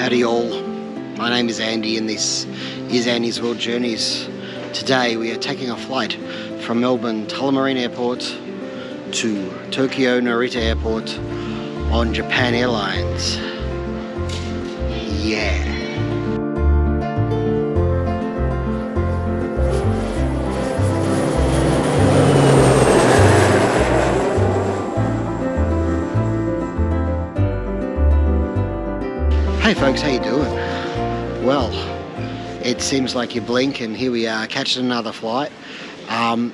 Howdy all, my name is Andy and this is Andy's World Journeys. Today we are taking a flight from Melbourne Tullamarine Airport to Tokyo Narita Airport on Japan Airlines. Yeah. Hey folks, how you doing? Well, it seems like you blink and here we are catching another flight, and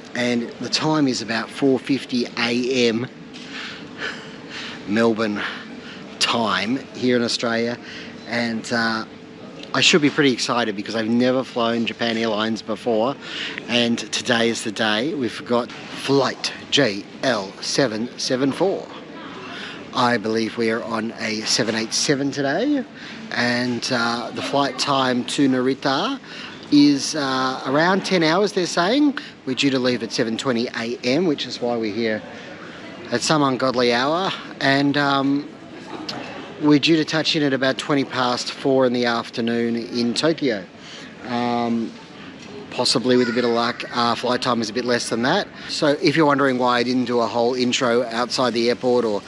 the time is about 4:50 a.m. Melbourne time here in Australia, and I should be pretty excited because I've never flown Japan Airlines before, and today is the day. We've got flight JL774. I believe we are on a 787 today, and the flight time to Narita is around 10 hours, they're saying. We're due to leave at 7:20 a.m, which is why we're here at some ungodly hour, and we're due to touch in at about 4:20 in the afternoon in Tokyo. Possibly with a bit of luck, flight time is a bit less than that. So if you're wondering why I didn't do a whole intro outside the airport or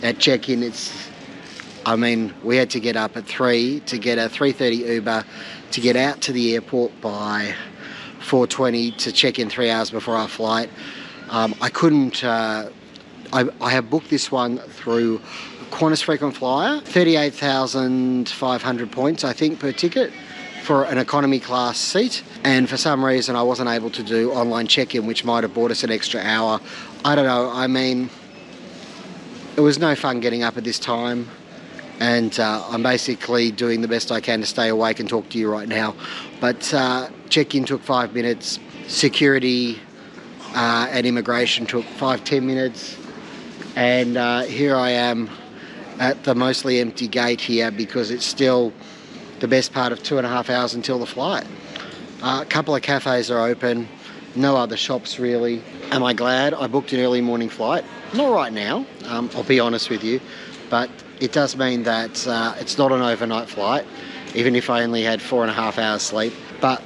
at check-in, we had to get up at 3 to get a 3:30 Uber to get out to the airport by 4:20 to check in 3 hours before our flight. I couldn't, I have booked this one through Qantas Frequent Flyer, 38,500 points I think per ticket for an economy class seat, and for some reason I wasn't able to do online check-in, which might have bought us an extra hour. I don't know, it was no fun getting up at this time, and I'm basically doing the best I can to stay awake and talk to you right now. But check-in took 5 minutes, security and immigration took 5-10 minutes, and here I am at the mostly empty gate here because it's still the best part of 2.5 hours until the flight. A couple of cafes are open, no other shops really. Am I glad I booked an early morning flight? Not right now, I'll be honest with you, but it does mean that it's not an overnight flight, even if I only had 4.5 hours sleep. But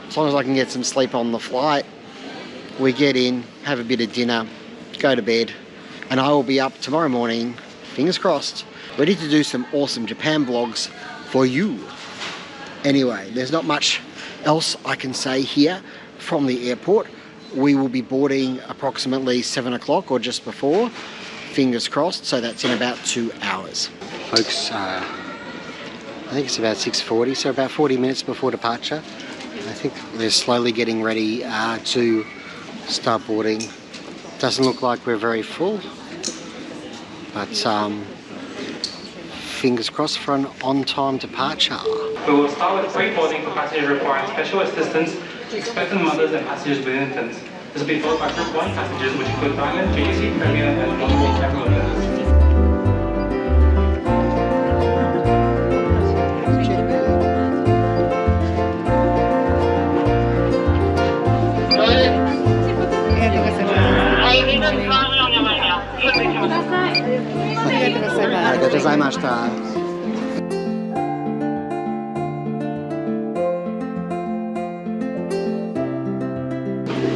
as long as I can get some sleep on the flight, we get in, have a bit of dinner, go to bed, and I will be up tomorrow morning, fingers crossed, ready to do some awesome Japan vlogs for you. Anyway, there's not much else I can say here from the airport. We will be boarding approximately 7 o'clock or just before, fingers crossed, so that's in about 2 hours. Folks, I think it's about 6:40, so about 40 minutes before departure. I think they're slowly getting ready to start boarding. Doesn't look like we're very full, but fingers crossed for an on-time departure. We will start with pre-boarding for passengers requiring special assistance, expectant mothers and passengers with infants. This will be followed by Group 1 passengers, which include Diamond, GDC, Premier and non-world travel attendants.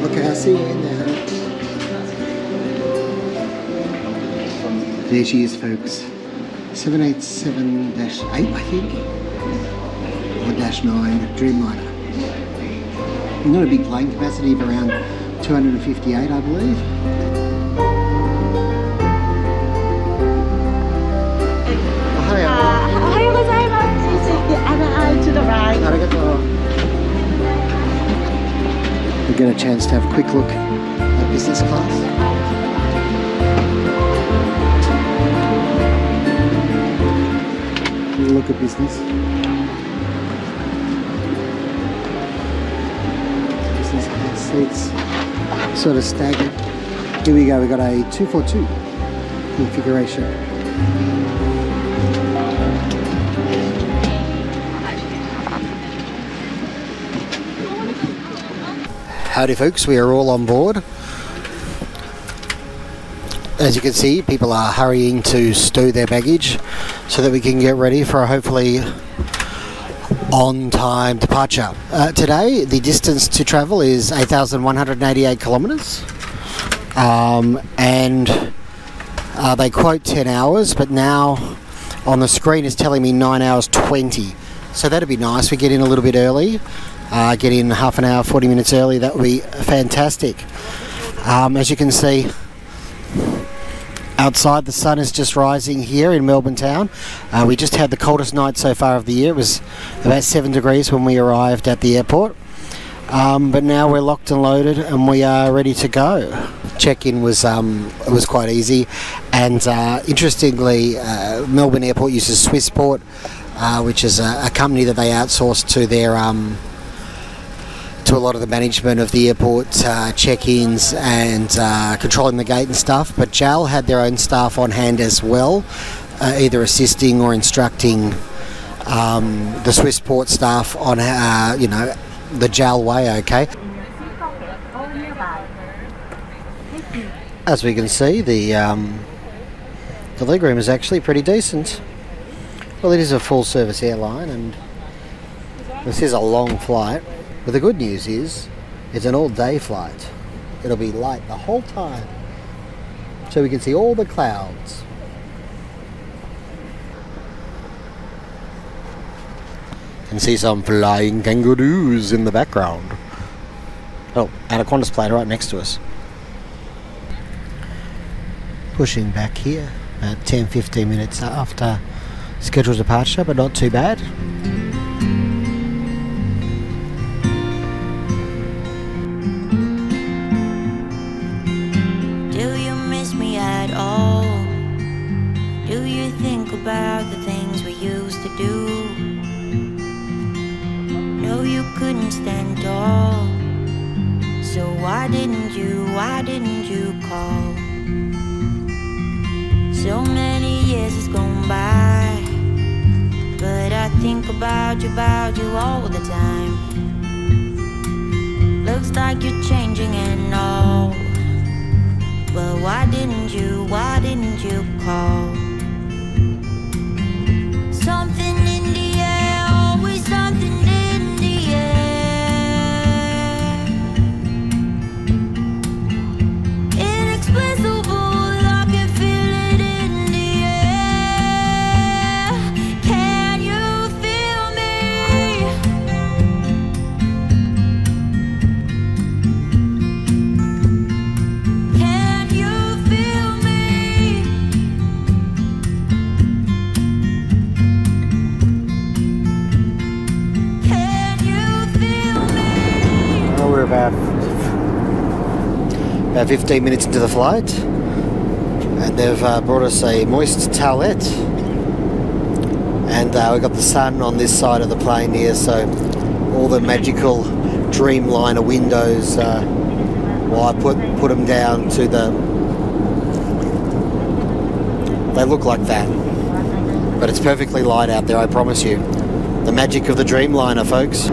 Okay, I'll see you in there. There she is, folks. 787-8, I think, or -9, Dreamliner. Not a big plane, capacity of around 258, I believe. To the right. We get a chance to have a quick look at business class. Look at business. Business class seats, sort of staggered. Here we go. We got a 242 configuration. Howdy folks, we are all on board. As you can see, people are hurrying to stow their baggage so that we can get ready for a hopefully on-time departure. Today, the distance to travel is 8,188 kilometres, and they quote 10 hours, but now on the screen is telling me 9 hours 20. So that'd be nice. We get in a little bit early, get in half an hour, 40 minutes early. That would be fantastic. As you can see, outside the sun is just rising here in Melbourne town. We just had the coldest night so far of the year. It was about 7 degrees when we arrived at the airport. But now we're locked and loaded and we are ready to go. Check-in was quite easy, and interestingly, Melbourne Airport uses Swissport, which is a company that they outsource to their to a lot of the management of the airport, check-ins and controlling the gate and stuff. But JAL had their own staff on hand as well, either assisting or instructing the Swissport staff on the JAL way. Okay. As we can see, the legroom is actually pretty decent. Well, it is a full-service airline, and this is a long flight. But the good news is, it's an all-day flight. It'll be light the whole time, so we can see all the clouds. And see some flying kangaroos in the background. Oh, Anaconda's plane right next to us. Pushing back here at 10-15 minutes after scheduled departure, but not too bad. Do you miss me at all? Do you think about the things we used to do? No, you couldn't stand tall, so why didn't you call? So many years has gone by, but I think about you all the time. Looks like you're changing and all, but why didn't you call? Something in the air, always something in the air. Inexplicable. About 15 minutes into the flight, and they've brought us a moist towelette, and we've got the sun on this side of the plane here, so all the magical Dreamliner windows, I put them down to they look like that, but it's perfectly light out there, I promise you. The magic of the Dreamliner, folks.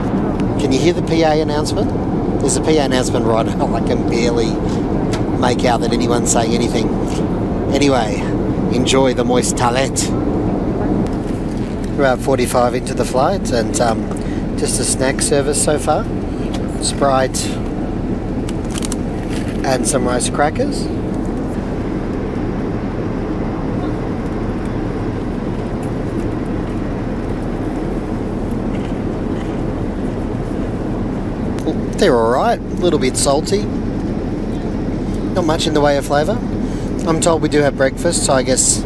Can you hear the PA announcement? There's a PA announcement right now. I can barely make out that anyone's saying anything. Anyway, enjoy the moist towelette. We're about 45 into the flight, and just a snack service so far. Sprite and some rice crackers. They're alright, a little bit salty. Not much in the way of flavour. I'm told we do have breakfast, so I guess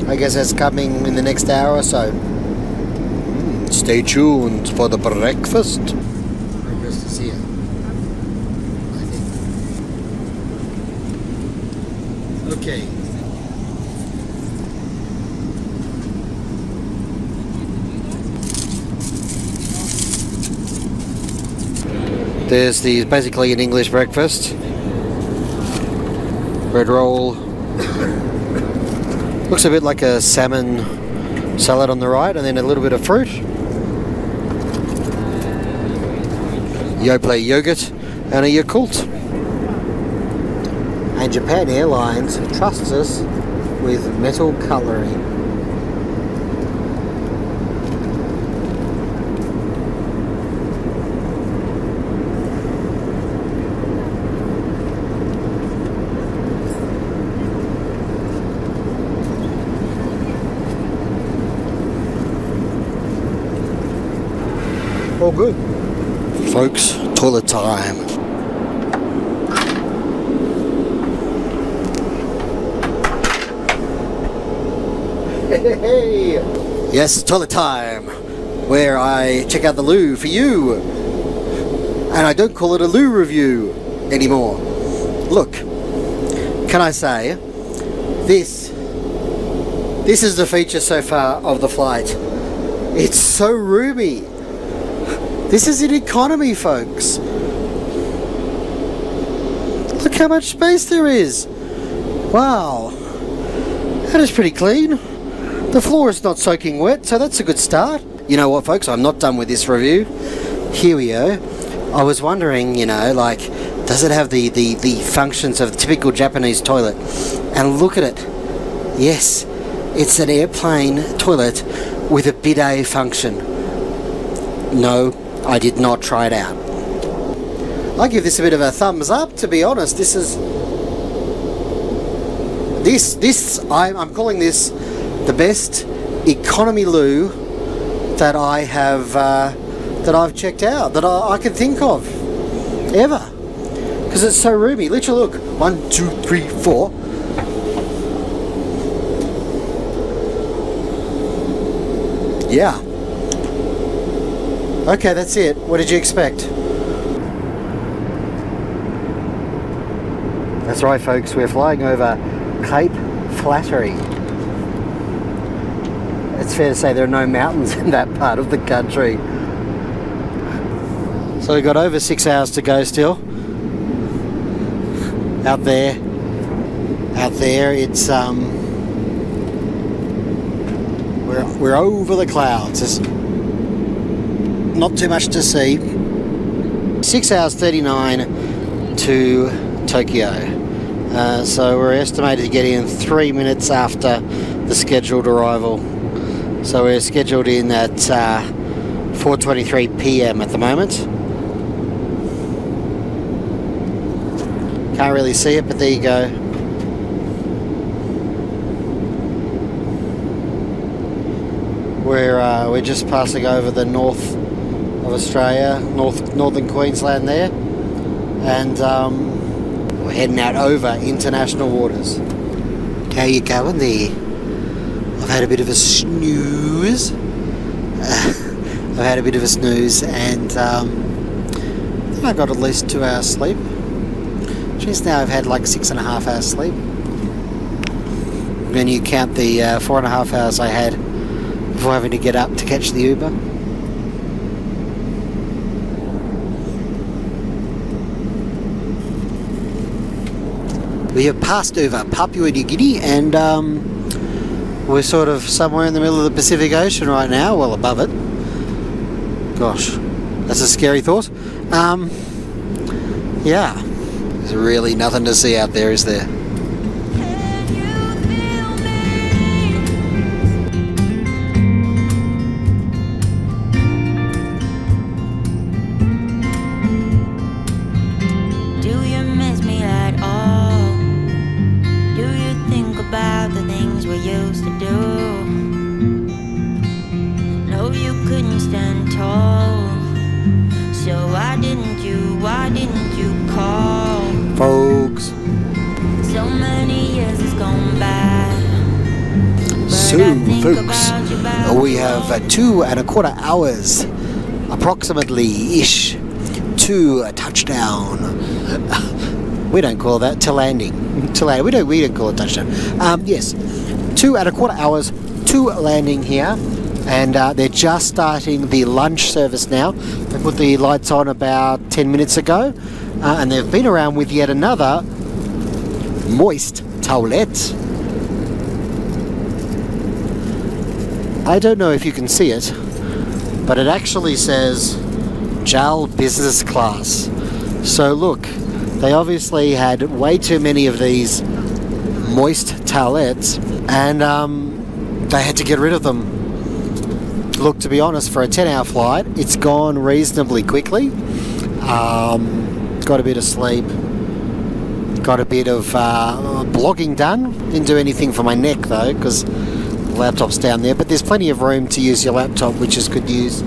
that's coming in the next hour or so. Stay tuned for the breakfast. Breakfast is here, I think. Okay. There's basically an English breakfast. Bread roll. Looks a bit like a salmon salad on the right, and then a little bit of fruit. Yoplait yogurt and a Yakult. And Japan Airlines trusts us with metal cutlery. All good. Folks, toilet time. Hey! Yes, toilet time, where I check out the loo for you. And I don't call it a loo review anymore. Look, can I say, this is the feature so far of the flight. It's so roomy. This is in economy, folks. Look how much space there is. Wow. That is pretty clean. The floor is not soaking wet, so that's a good start. You know what, folks? I'm not done with this review. Here we go. I was wondering, you know, like, does it have the functions of a typical Japanese toilet? And look at it. Yes, it's an airplane toilet with a bidet function. No, I did not try it out. I give this a bit of a thumbs up, to be honest. I'm calling this the best economy loo that I have that I've checked out, that I can think of ever, because it's so roomy. Literally, look, 1, 2, 3, 4. Yeah. Okay, that's it. What did you expect? That's right, folks. We're flying over Cape Flattery. It's fair to say there are no mountains in that part of the country. So we've got over 6 hours to go still. Out there, it's we're over the clouds. There's not too much to see. 6 hours 39 to Tokyo. So we're estimated to get in 3 minutes after the scheduled arrival. So we're scheduled in at 4:23 p.m. at the moment. Can't really see it, but there you go. We're just passing over the north of Australia, northern Queensland there, and we're heading out over international waters. How you going there? I've had a bit of a snooze. And I got at least 2 hours sleep. Just now I've had like 6.5 hours sleep. When you count the 4.5 hours I had before having to get up to catch the Uber. We have passed over Papua New Guinea, and we're sort of somewhere in the middle of the Pacific Ocean right now, well above it. Gosh, that's a scary thought. Yeah, there's really nothing to see out there, is there? Folks. So many years has gone by. So, folks, we have 2.25 hours, approximately-ish, to a touchdown. We don't call that to landing. We don't call it touchdown. Yes, 2.25 hours to landing here, and they're just starting the lunch service now. They put the lights on about 10 minutes ago. And they've been around with yet another moist toilet. I don't know if you can see it, but it actually says JAL Business Class. So look, They obviously had way too many of these moist towelettes, and they had to get rid of them. Look, to be honest, for a 10-hour flight, it's gone reasonably quickly. Got a bit of sleep, got a bit of blogging done. Didn't do anything for my neck though, because the laptop's down there, but there's plenty of room to use your laptop, which is good news.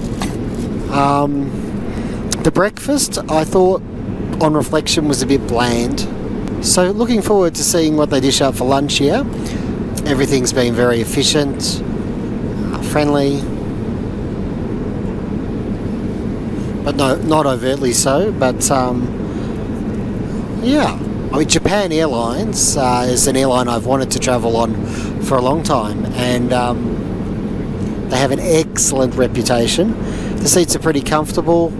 The breakfast, I thought, on reflection, was a bit bland. So looking forward to seeing what they dish up for lunch here. Everything's been very efficient, friendly, but no, not overtly so. But yeah, I mean, Japan Airlines is an airline I've wanted to travel on for a long time, and they have an excellent reputation. The seats are pretty comfortable.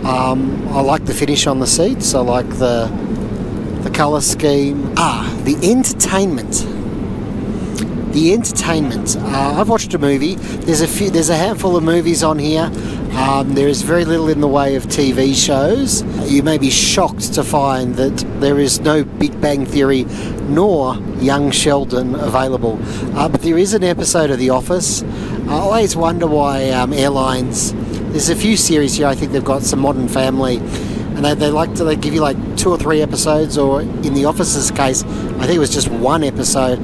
I like the finish on the seats. I like the colour scheme. The entertainment. The entertainment. I've watched a movie. There's a handful of movies on here. There is very little in the way of TV shows. You may be shocked to find that there is no Big Bang Theory nor Young Sheldon available. But there is an episode of The Office. I always wonder why airlines... There's a few series here. I think they've got some Modern Family, and they give you like 2 or 3 episodes, or in The Office's case, I think it was just 1 episode.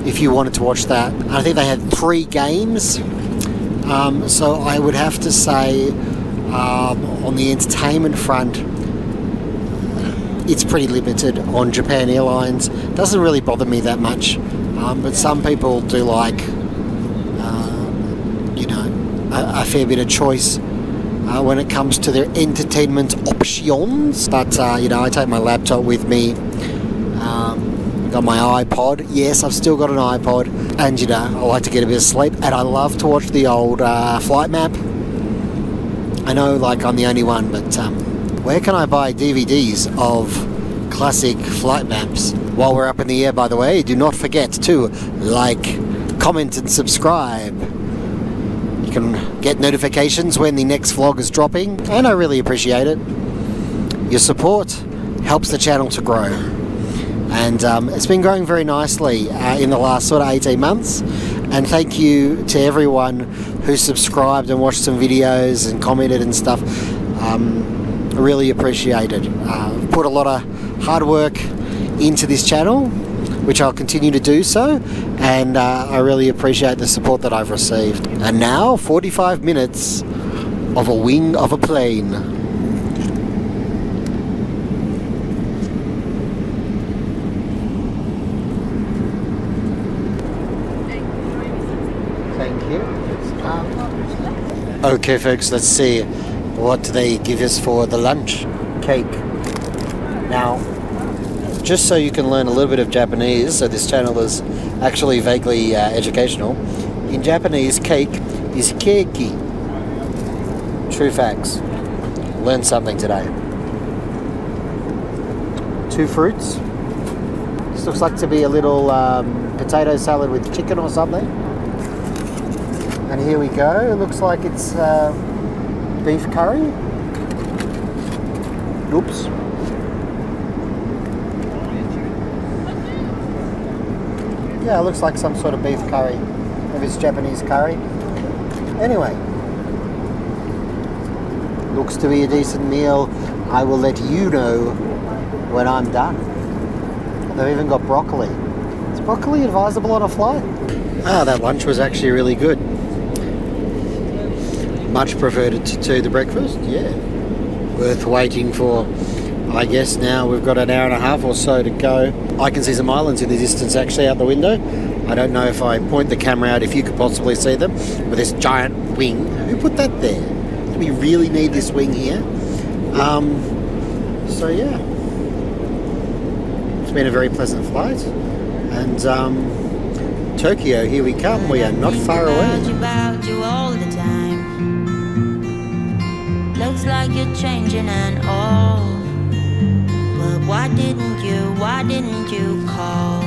If you wanted to watch that, and I think they had 3 games. So I would have to say, on the entertainment front, it's pretty limited on Japan Airlines. Doesn't really bother me that much, but some people do like, a fair bit of choice when it comes to their entertainment options. But I take my laptop with me. Got my iPod. Yes, I've still got an iPod, and I like to get a bit of sleep, and I love to watch the old flight map. I know, like, I'm the only one, but where can I buy DVDs of classic flight maps? While we're up in the air, by the way, do not forget to like, comment and subscribe. You can get notifications when the next vlog is dropping, and I really appreciate it. Your support helps the channel to grow, and it's been growing very nicely in the last sort of 18 months, and thank you to everyone who subscribed and watched some videos and commented and stuff. I really appreciate it. I've put a lot of hard work into this channel, which I'll continue to do so, and I really appreciate the support that I've received. And now 45 minutes of a wing of a plane. Thank you. Okay folks, let's see what they give us for the lunch. Cake. Now, just so you can learn a little bit of Japanese, so this channel is actually vaguely educational. In Japanese, cake is quirky. True facts. Learned something today. 2 fruits. This looks like to be a little potato salad with chicken or something. And here we go. It looks like it's beef curry. Oops. Yeah, it looks like some sort of beef curry. Maybe it's Japanese curry. Anyway, looks to be a decent meal. I will let you know when I'm done. They've even got broccoli. Is broccoli advisable on a flight? That lunch was actually really good. Much preferred it to the breakfast, yeah. Worth waiting for. I guess now we've got an hour and a half or so to go. I can see some islands in the distance actually out the window. I don't know if I point the camera out if you could possibly see them. With this giant wing. Who put that there? Do we really need this wing here? So yeah. It's been a very pleasant flight. And Tokyo, here we come. We are not far away. About you all the time. Looks like you're changing and all. But why didn't you call?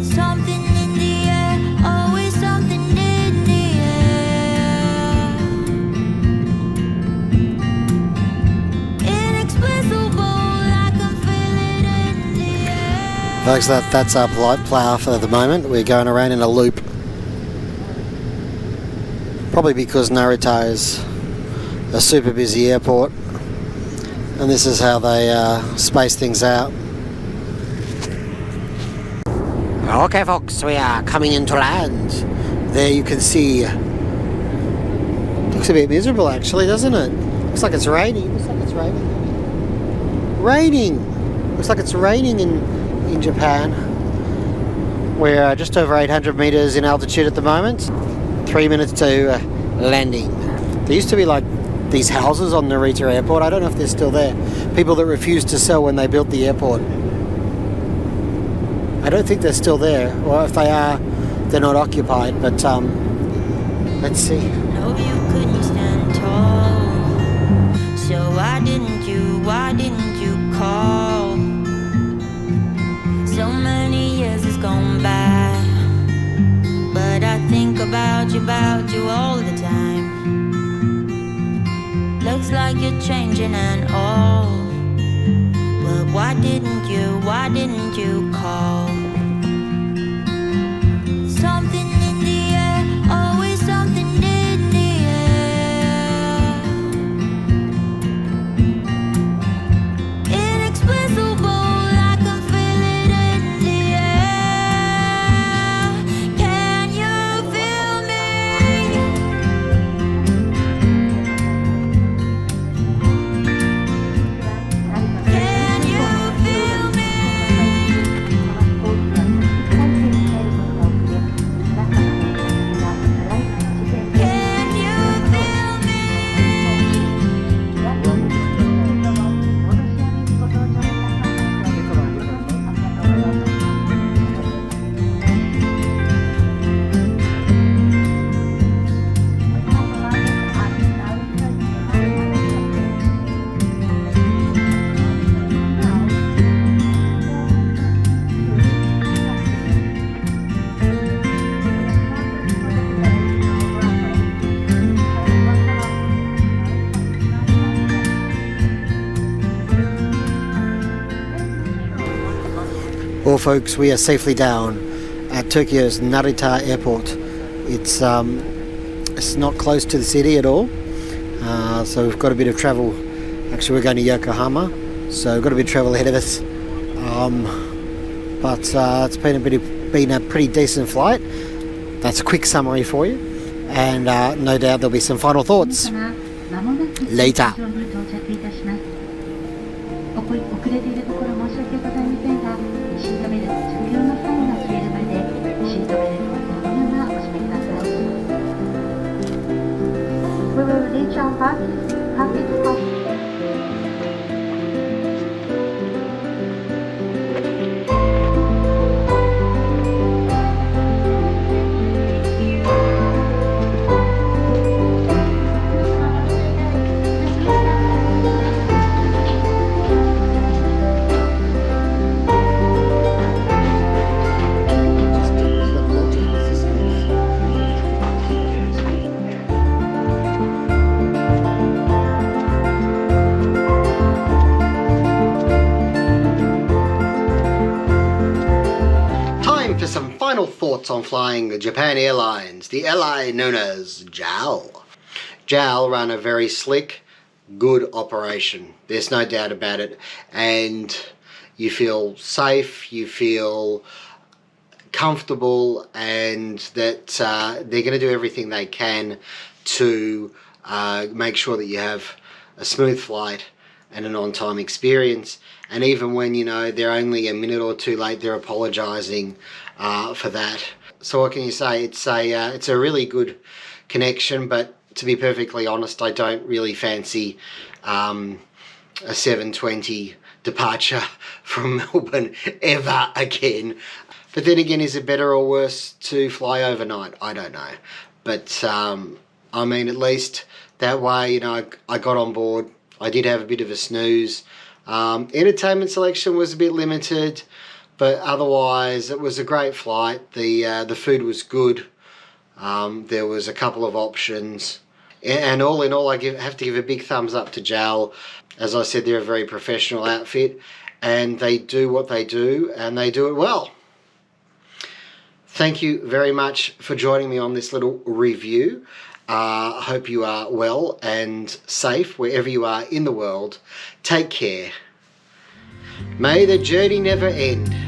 Something in the air, always something in the air. Folks, that's our polite plough for the moment. We're going around in a loop. Probably because Narita is a super busy airport, and this is how they space things out. Okay folks, we are coming into land. There you can see, looks a bit miserable actually, doesn't it? Looks like it's raining. Looks like it's raining. Looks like it's raining in Japan. We're just over 800 meters in altitude at the moment. 3 minutes to landing. There used to be like these houses on Narita airport. I don't know if they're still there. People that refused to sell when they built the airport. I don't think they're still there, or if they are, they're not occupied, but let's see. No, you couldn't stand tall. So why didn't you call? So many years has gone by, but I think about you all the time. Looks like you're changing and all, but why didn't you call? Something in the air, always something in the air. Inexplicable, I can feel it in the air. Can you feel me? Can you feel me? Can you feel me? Well folks, we are safely down at Tokyo's Narita airport. It's not close to the city at all, so we've got a bit of travel. Actually, we're going to Yokohama, so we've got a bit of travel ahead of us, but it's been a pretty decent flight. That's a quick summary for you, and no doubt there'll be some final thoughts later. 遅れているところ申し訳ございませんが、シートベルト着用のサインが切れるまでシートベルトをそのままお締めください。We will reach our parking spot. Final thoughts on flying Japan Airlines, the airline known as JAL. JAL run a very slick, good operation. There's no doubt about it. And you feel safe, you feel comfortable, and that they're going to do everything they can to make sure that you have a smooth flight and an on-time experience. And even when, you know, they're only a minute or two late, they're apologising for that. So what can you say? It's a really good connection, but to be perfectly honest, I don't really fancy a 7:20 departure from Melbourne ever again. But then again, is it better or worse to fly overnight? I don't know. But I mean, at least that way, you know, I got on board. I did have a bit of a snooze. Entertainment selection was a bit limited, but otherwise it was a great flight. The food was good. There was a couple of options. And all in all, I have to give a big thumbs up to JAL. As I said, they're a very professional outfit, and they do what they do, and they do it well. Thank you very much for joining me on this little review. I hope you are well and safe wherever you are in the world. Take care. May the journey never end.